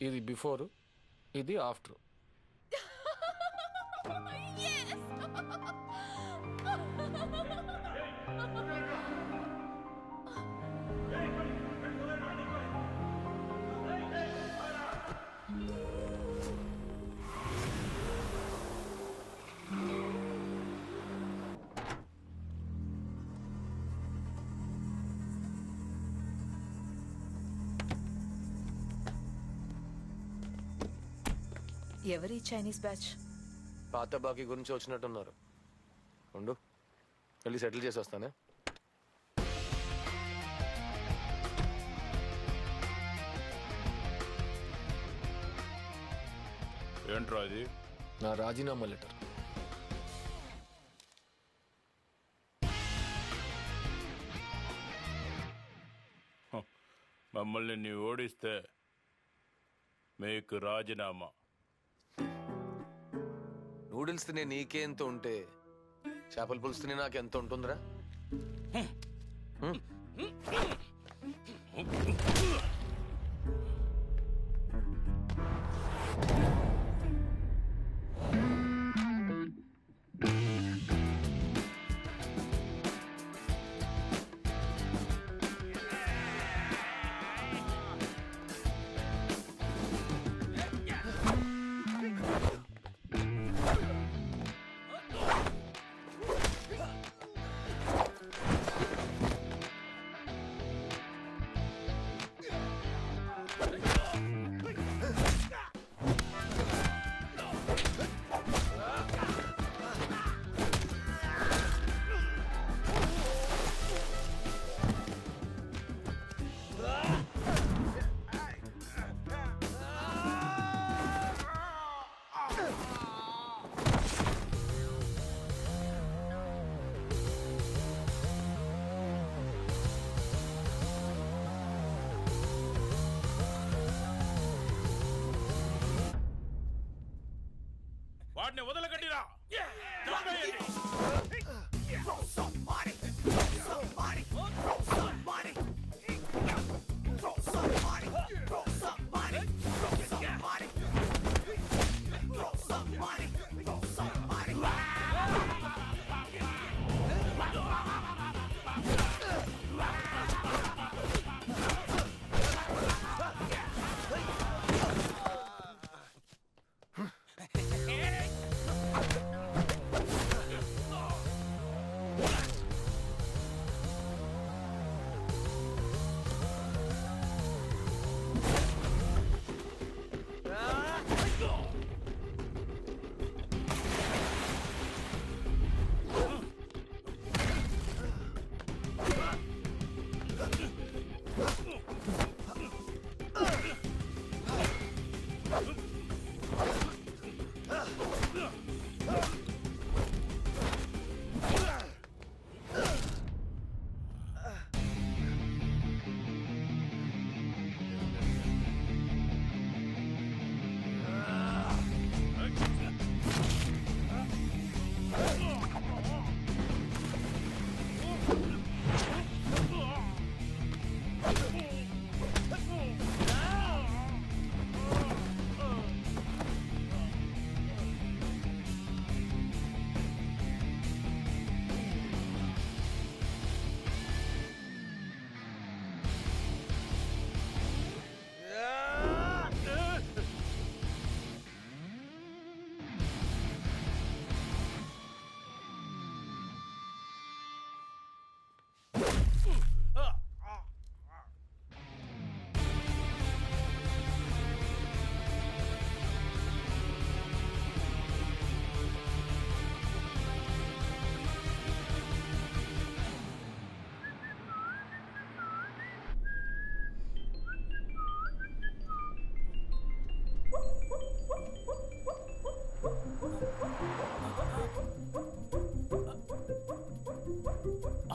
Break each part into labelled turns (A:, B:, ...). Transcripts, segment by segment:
A: ఇది బిఫోర్, ఇది ఆఫ్టర్.
B: ఎవరి చైనీస్ బ్యాచ్?
A: పాత బాకీ గురించి వచ్చినట్టున్నారు. ఉండు, వెళ్ళి సెటిల్ చేసి వస్తానే.
C: ఏంట్రా అది?
A: నా రాజీనామా లెటర్.
C: మమ్మల్ని నీవు ఓడిస్తే మీకు రాజీనామా.
A: నూడిల్స్ తినే నీకే ఎంత ఉంటే చేపల పులుసు తినే నాకు ఎంత ఉంటుందిరా?
C: వాడిని వదలగట్టిరా.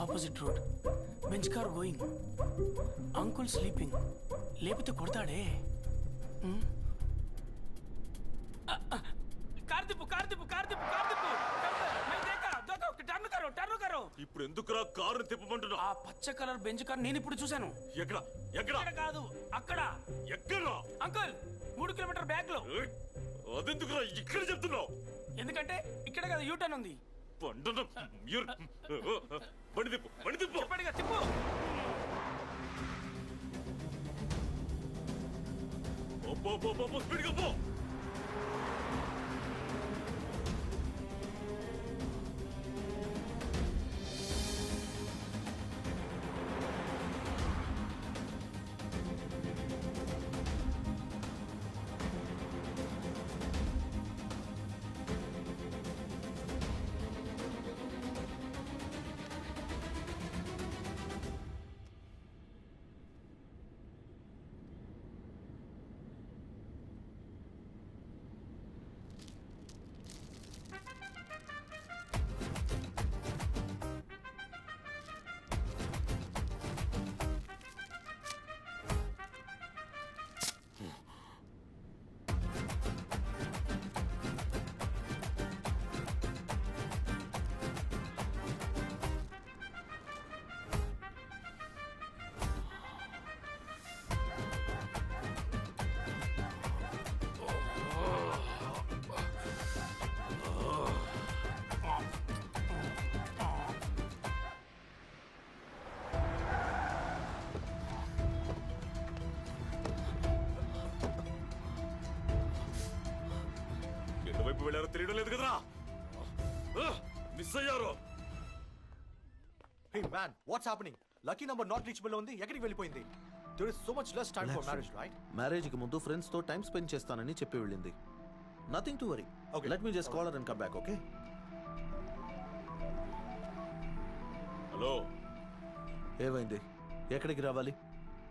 D: Opposite road, bench car going, uncle sleeping. లేకపోతే కొడతాడే. కార్ తిప్పు, కార్ తిప్పు, కార్ తిప్పు, కార్ తిప్పు. టర్న్ కరో, టర్న్ కరో.
B: ఇప్పుడు ఎందుకురా కారు తిప్పమంటున్నా?
D: ఆ పచ్చ కలర్ బెంచ్ కార్ నేను ఇప్పుడు చూశాను.
B: ఎక్కడ ఎక్కడ
D: ఇక్కడ కాదు, అక్కడ.
B: ఎక్కడ?
D: అంకుల్ 3 కిలోమీటర్ బ్యాక్ లో.
B: అదెందుకురా ఇక్కడ చెప్తున్నావు?
D: ఎందుకంటే ఇక్కడ కదా యూటర్న్ ఉంది.
B: బండి తిప్పు, బండి తిప్పు.
D: చెప్పండిగా తిప్పు.
B: స్పీడ్గా పో. ఎటువైపు వెళ్ళారో తెలియడం లేదు కదరా. మిస్ అయ్యారు.
E: Hey man, what's happening? Lucky number not reachable లో ఉంది. ఎక్కడికి వెళ్ళిపోయింది? There is so much less time for marriage, right?
F: మ్యారేజ్కి ముందు ఫ్రెండ్స్తో టైం స్పెండ్ చేస్తానని చెప్పి వెళ్ళింది. Nothing to worry.
E: Okay.
F: Let me just call her and come back, okay?
B: Hello,
F: ఏమైంది? ఎక్కడికి రావాలి?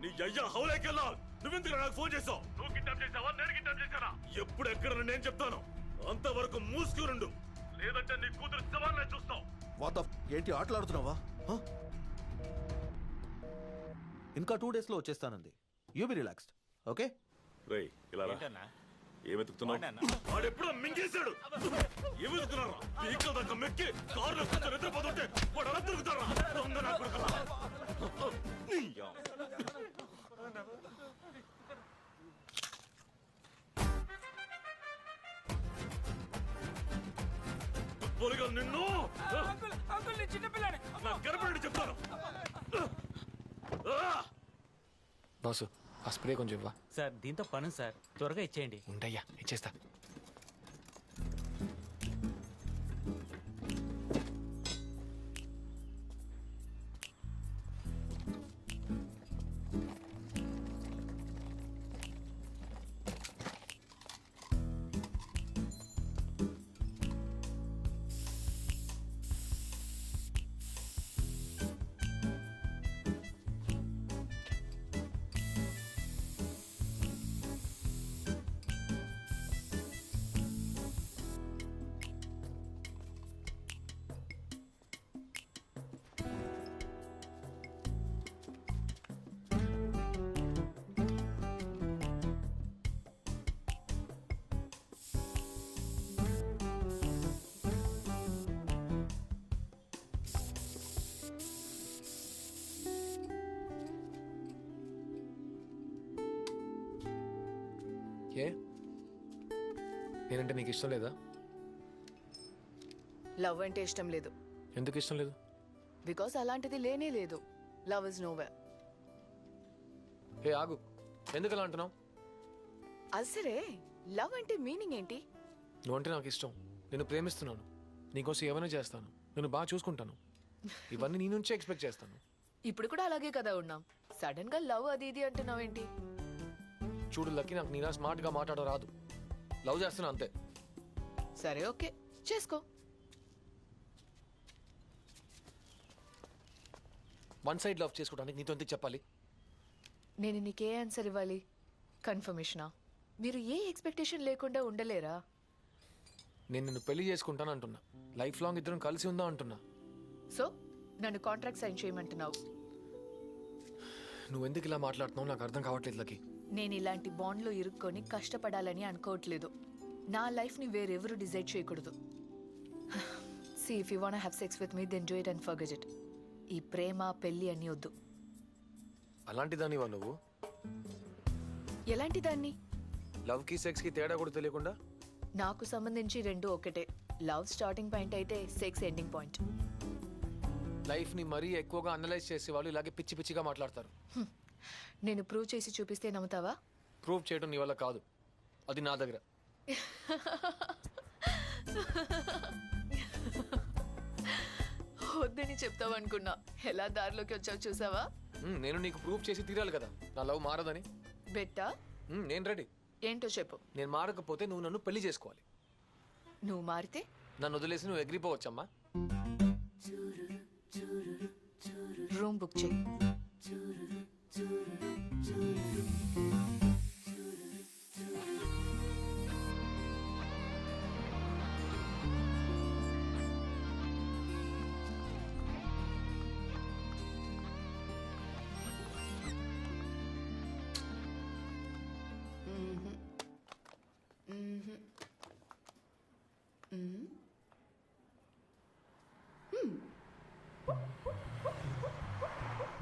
B: నీ అయ్యా హౌలేకెళ్ళా. నువ్వెందుకు నాకు ఫోన్ చేసావు? నువ్వు కిడ్నాప్ చేసావా, నేను కిడ్నాప్ చేశానా? ఎప్పుడు ఎక్కడ నేను చెప్తాను. అంతవరకు మూసుకునుండు, లేదంటే నీ కూతురు శవాన్ని చూస్తావు.
F: వాట్ ద ఏంటి ఆటలాడుతున్నావా? ఇంకా 2 days లో వచ్చేస్తానంది. You be relaxed, okay?
B: రేయ్ ఇలా రా. ఏమెతుకుతున్నావు? వాడెప్పుడో మింగేశాడు. ఏమెతుకున్నారా? పీకల దాకా మెక్కి కారులో కూర్చొని నిద్రపోతుంటే వాడు అలా తిరుగుతారా? దొంగ నా కొడుకులా. పొలిగా నిన్ను
D: అంకుల్ అంకుల్ నీ చిన్న పిల్లని.
B: నా గర్భండి చెప్తాను.
A: బాసు ఆ స్ప్రే కొంచెం ఇవ్వా.
G: సార్ దీంతో పను సార్, త్వరగా ఇచ్చేయండి.
A: ఉండయ్యా ఇచ్చేస్తా. ఏ నేనంటే నీకు ఇష్టం లేదా?
H: లవ్ అంటే ఇష్టం లేదు.
A: ఎందుకు ఇష్టం లేదు?
H: బికాస్ అలాంటిది లేనే లేదు. Love is nowhere.
A: ఏ ఆగు, ఎందుకు అలా అంటున్నావు?
H: అది సరే, లవ్ అంటే మీనింగ్ ఏంటి?
A: నువ్వంటే నాకు ఇష్టం, నేను ప్రేమిస్తున్నాను, నీకోసం ఏమైనా చేస్తాను, నేను బాగా చూసుకుంటాను, ఇవన్నీ నీ నుంచే ఎక్స్పెక్ట్ చేస్తాను.
H: ఇప్పుడు కూడా అలాగే కదా ఉన్నాం. సడన్ గా లవ్ అది ఇది అంటున్నావేంటి?
A: చూడు లక్కీ, నాకు నీలా స్మార్ట్గా మాట్లాడ రాదు. లవ్ చేస్తున్నా అంతే.
H: సరే ఓకే, చేసుకో.
A: వన్ సైడ్ లవ్ చేసుకోవడానికి నీతో ఎందుకు చెప్పాలి?
H: నేను నీకే ఆన్సర్ ఇవ్వాలి? కన్ఫర్మేషనా? మీరు ఏ ఎక్స్పెక్టేషన్ లేకుండా ఉండలేరా?
A: నేను నిన్ను పెళ్లి చేసుకుంటాను అంటున్నా, లైఫ్ లాంగ్ ఇద్దరం కలిసి ఉందా అంటున్నా.
H: సో నన్ను కాంట్రాక్ట్ సైన్ చేయమంటున్నావు?
A: నువ్వు ఎందుకు ఇలా మాట్లాడుతున్నావు నాకు అర్థం కావట్లేదు లక్కీ.
H: నేను ఇలాంటి బాండ్లో ఇరుక్కొని కష్టపడాలని అనుకోవట్లేదు. నా లైఫ్ని వేరెవరు డిసైడ్ చేయకూడదు. See if you want have sex with me then do it and forget it. ఈ ప్రేమ పెళ్లి అన్నీ వద్దు.
A: అలాంటి దానివా నువ్వు?
H: ఎలాంటి దాన్ని?
A: లవ్కి సెక్స్కి తేడా కూడా తెలియకుండా?
H: నాకు సంబంధించి రెండు ఒకటే. లవ్ స్టార్టింగ్ పాయింట్ అయితే సెక్స్ ఎండింగ్ పాయింట్.
A: లైఫ్ని మరీ ఎక్కువగా అనలైజ్ చేసే వాళ్ళు ఇలాగే పిచ్చి పిచ్చిగా మాట్లాడతారు.
H: నేను ప్రూవ్ చేసి చూపిస్తే నమ్ముతావా?
A: ప్రూవ్ చేయడం నీ వల్ల కాదు, అది నా దగ్గర.
H: వద్దని చెప్తావు అనుకున్నా, ఎలా దారిలోకి వచ్చావు చూసావా?
A: నేను నీకు ప్రూవ్ చేసి తీరాలి కదా నా లవ్ మారదని.
H: బెట్టా?
A: నేను రెడీ.
H: ఏంటో చెప్పు.
A: నేను మారకపోతే నువ్వు నన్ను పెళ్లి చేసుకోవాలి.
H: నువ్వు మారితే
A: నన్ను వదిలేసి నువ్వు ఎగిరిపోవచ్చమ్మా.
H: రూమ్ బుక్ చేయి.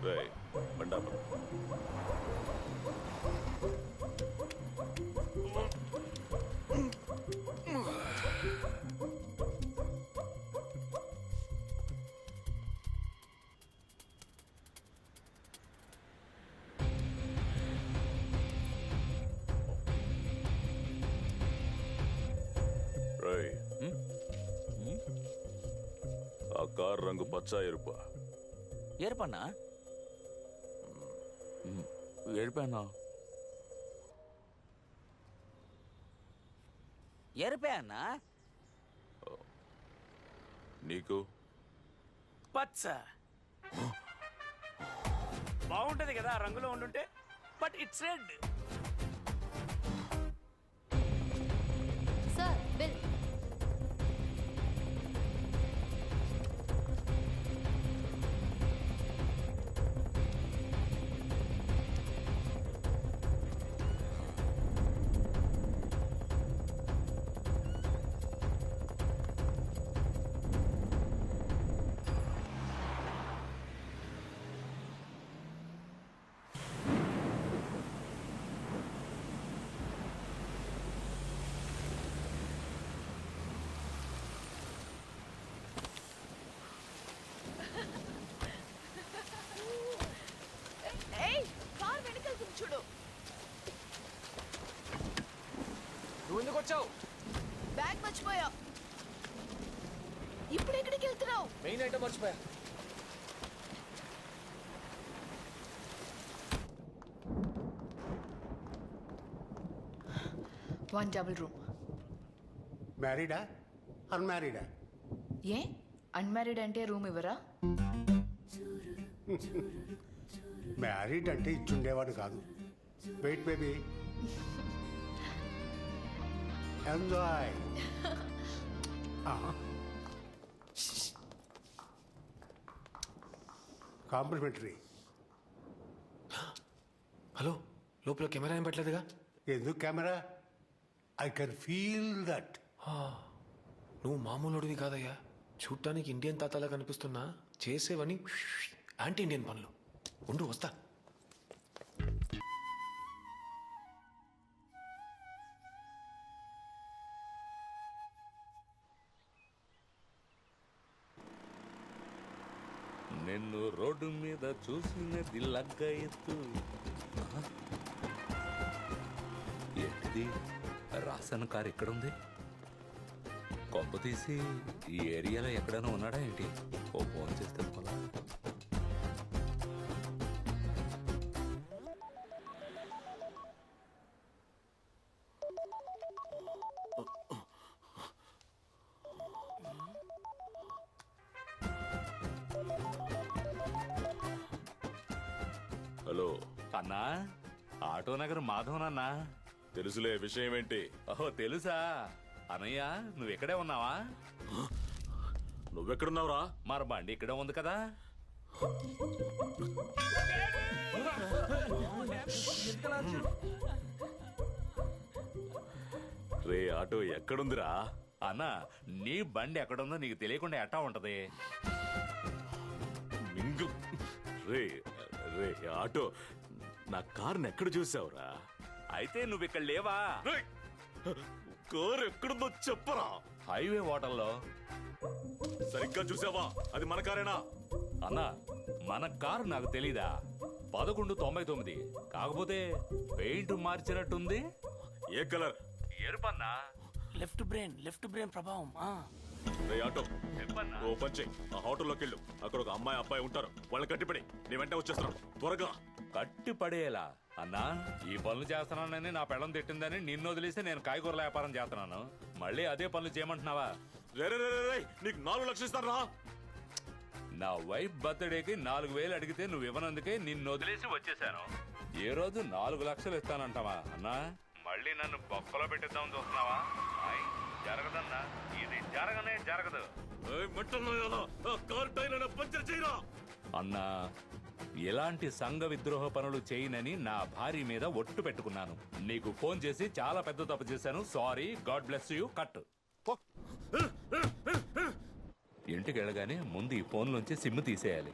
B: రేయ్, బండాపు. రేయ్, ఆ కార్ రంగు పచ్చ ఎరుపా?
I: ఏర్పన్నా ఏడిపోయానా? ఏరిపోయా అన్నా.
B: నీకు
D: పచ్చ బాగుంటది కదా ఆ రంగులో ఉండుంటే, but it's red.
H: Sir bill. చూడు.
A: నువ్వు ఎందుకు వచ్చావు?
H: బ్యాగ్ మర్చిపోయా. ఇప్పుడు ఎక్కడికి వెళ్తున్నావు?
A: మెయిన్ ఐటమ్ మర్చిపోయా.
H: One double room.
J: మ్యారీడా అన్మ్యారీడా?
H: ఏ అన్మ్యారీడ్ అంటే రూమ్ ఇవ్వరా?
J: మ్యారీడ్ అంటే ఇచ్చుండేవాడు కాదు. Wait baby, enjoy. Complimentary.
A: Hello, లోపల కెమెరా ఏం పెట్టలేదుగా?
J: ఎందుకు camera? I can feel that.
A: నువ్వు మామూలుడివి కాదయ్యా. చూడటానికి ఇండియన్ తాతలా కనిపిస్తున్నా చేసేవని యాంటీ ఇండియన్ పనులు. ఉండు వస్తా.
I: నిన్ను రోడ్డు మీద చూసినది లగ్గ ఎత్తు. ఏంటిది? రాసన్ కార్ ఎక్కడుంది? కొంప తీసి ఈ ఏరియాలో ఎక్కడైనా ఉన్నాడా ఏంటి? ఓ ఫోన్ చేస్తే పోలా.
B: హలో
I: అన్నా, ఆటో నగర్ మాధవనన్నా.
B: తెలుసులే, విషయం ఏంటి?
I: ఓహో తెలుసా అనయ్య, నువ్వు ఇక్కడే ఉన్నావా?
B: నువ్వెక్కడున్నావురా?
I: మరి బండి ఇక్కడే ఉంది కదా.
B: రే ఆటో ఎక్కడుందిరా?
I: అన్నా నీ బండి ఎక్కడుందో నీకు తెలియకుండా ఎట్టా ఉంటది?
B: మింగు రే రే ఆటో నా కార్ని ఎక్కడ చూసావురా?
I: అయితే నువ్వు ఇక్కడ లేవా?
B: రేయ్, కారు ఎక్కడుందో చెప్పరా?
I: హైవే హోటల్లో.
B: సరిగ్గా చూసావా? అది మన కారేనా?
I: అన్నా మన కారు నాకు తెలీదా? 1199. కాకపోతే పెయింట్ మార్చినట్టుంది.
B: ఏ కలర్?
I: ఎరుపన్నా.
D: లెఫ్ట్ బ్రెయిన్ ప్రభావం.
B: రే ఆటో ఓ పని చెయ్, ఆ హోటల్లోకి వెళ్ళు. అక్కడ ఒక అమ్మాయి అబ్బాయి ఉంటారు, వాళ్ళని కట్టిపడి నీ వెంట వచ్చేస్తున్నాను త్వరగా.
I: కట్టి పడేలా అన్నా? ఈ పనులు చేస్తున్నానని నా పెళ్ళం తిట్టిందని నిన్ను వదిలేసి నేను కాయగూరల వ్యాపారం చేస్తున్నాను. మళ్ళీ అదే పనులు చేయమంటున్నావా?
B: రే రే రే రే, నీకు 4 లక్షలు ఇస్తారా?
I: నా వైఫ్ బర్త్డేకి 4000 అడిగితే నువ్వు ఇవ్వనందుకే నిన్ను వదిలేసి వచ్చేసాను. ఏ రోజు 4 లక్షలు ఇస్తానంటావా అన్నా? మళ్ళీ నన్ను బొక్కలో పెట్టిద్దామని చూస్తున్నావా? జరగదన్నా, ఇది జరగనే జరగదు.
B: కారు టైర్ పంచర్ చేయరా?
I: అన్నా ఇలాంటి సంఘ విద్రోహ పనులు చేయనని నా భార్య మీద ఒట్టు పెట్టుకున్నాను. నీకు ఫోన్ చేసి చాలా పెద్ద తప్పు చేశాను. Sorry, God bless you. Cut. ఇంటికి వెళ్ళగానే ముందు ఈ ఫోన్లోంచి సిమ్ తీసేయాలి.